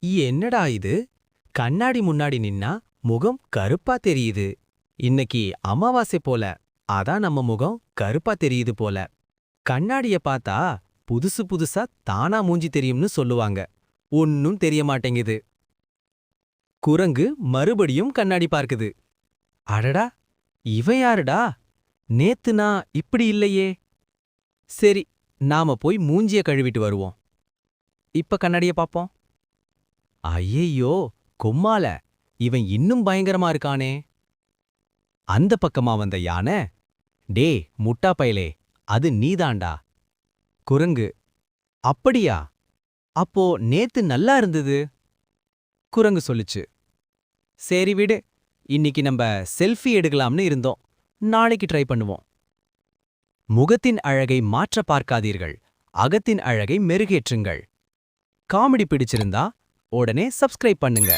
என்னடா இது? கண்ணாடி முன்னாடி நின்னா முகம் கருப்பா தெரியுது. இன்னைக்கு அமாவாசை போல, அதான் நம்ம முகம் கருப்பா தெரியுது போல. கண்ணாடிய பார்த்தா புதுசு புதுசா தானா மூஞ்சி தெரியும்னு சொல்லுவாங்க. ஒன்னும் தெரிய மாட்டேங்குது. குரங்கு மறுபடியும் கண்ணாடி பார்க்குது. அடடா, இவன் யாருடா? நேத்து நான் இப்படி இல்லையே. சரி, நாம போய் மூஞ்சிய கழுவிட்டு வருவோம். இப்ப கண்ணாடிய பாப்போம். ஐயையோ, கொம்மால, இவன் இன்னும் பயங்கரமா இருக்கானே. அந்த பக்கமா வந்த யானை, டே முட்டா பயலே, அது நீதாண்டா. குரங்கு, அப்படியா? அப்போ நேத்து நல்லா இருந்தது. குரங்கு சொல்லுச்சு. சரி விடு, இன்னைக்கு நம்ம செல்ஃபி எடுக்கலாம்னு இருந்தோம். நாளைக்கு ட்ரை பண்ணுவோம். முகத்தின் அழகை மாற்ற பார்க்காதீர்கள், அகத்தின் அழகை மெருகேற்றுங்கள். காமெடி பிடிச்சிருந்தா உடனே சப்ஸ்கிரைப் பண்ணுங்க.